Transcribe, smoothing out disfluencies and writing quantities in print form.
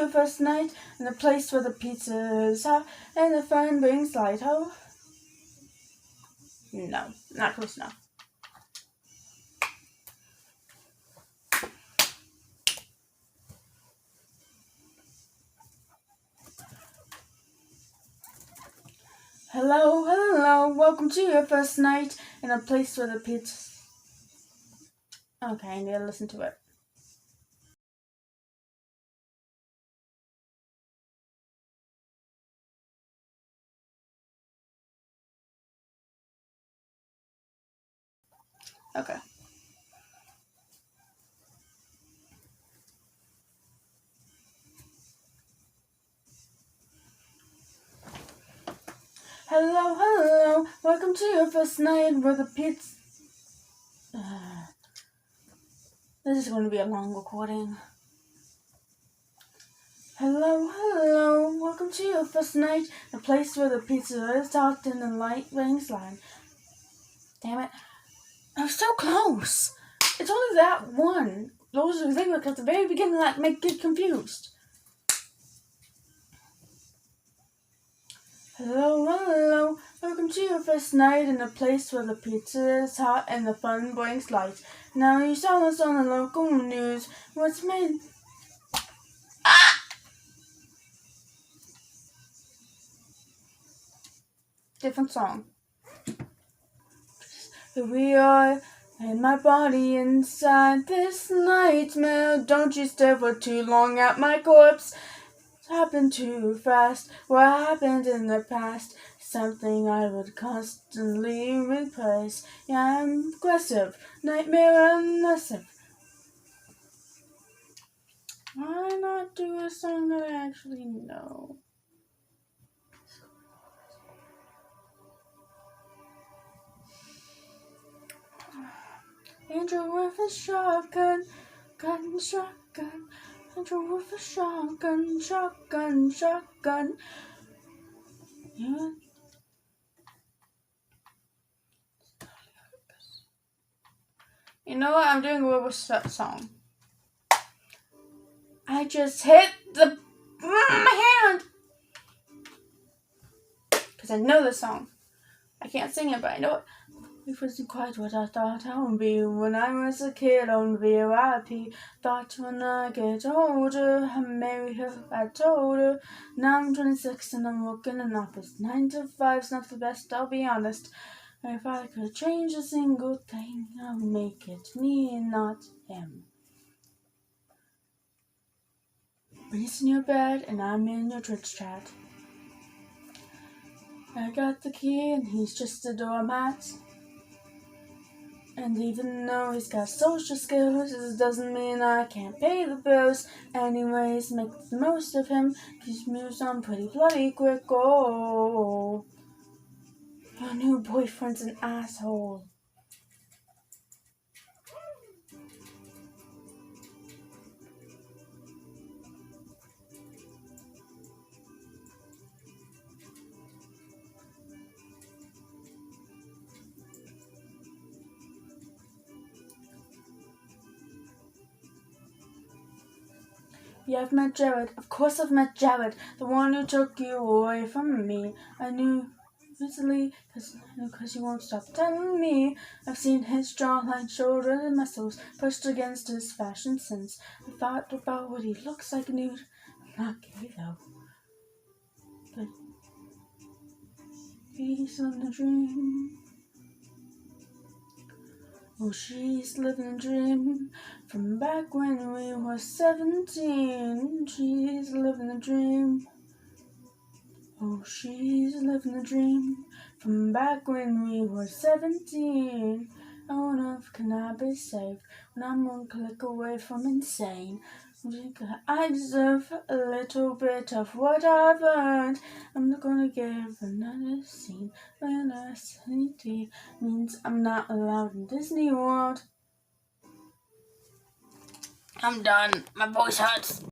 your first night in a place where the pizza is hot and the fun brings light. Oh, no, not close enough. Hello, hello, welcome to your first night in a place where the pizza... Okay, I need to listen to it. Okay. Hello, hello, welcome to your first night where the pizza... This is going to be a long recording. Hello, hello, welcome to your first night, a place where the pizza is hot and the light rings loud. Damn it. I'm so close. It's only that one. Those are things at the very beginning that make get confused. Hello, hello, welcome to your first night in a place where the pizza is hot and the fun brings light. Now you saw this on the local news. What's made... Different song. Here we are, and my body inside this nightmare. Don't you stare for too long at my corpse. It's happened too fast. What happened in the past? Something I would constantly replace. Yeah, I'm aggressive, nightmare aggressive. Why not do a song that I actually know? Andrew with a shotgun, shotgun. Andrew with a shotgun, shotgun. Yeah. You know what? I'm doing a Wilbur song. I just hit my hand because I know the song. I can't sing it, but I know it. It wasn't quite what I thought I would be when I was a kid on VIP. Thought when I get older, I'd marry her, I told her. Now I'm 26 and I'm working in an office. 9 to 5's not the best, I'll be honest. If I could change a single thing, I'll make it me and not him. He's in your bed and I'm in your Twitch chat. I got the key and he's just a doormat. And even though he's got social skills, it doesn't mean I can't pay the bills. Anyways, make the most of him, 'cause he moves on pretty bloody quick. Oh, your new boyfriend's an asshole. Yeah, I've met Jared. Of course I've met Jared. The one who took you away from me. I knew easily, because he won't stop telling me. I've seen his jawline, shoulders, and muscles pushed against his fashion sense. I thought about what he looks like nude. I'm not gay though. But he's living a dream. Oh, she's living a dream from back when we were 17. She's living a dream. Oh, she's living a dream from back when we were 17. Oh, no, can I be safe when I'm one click away from insane? I deserve a little bit of what I've earned. I'm not gonna give another scene. Sanity means I'm not allowed in Disney World. I'm done. My voice hurts.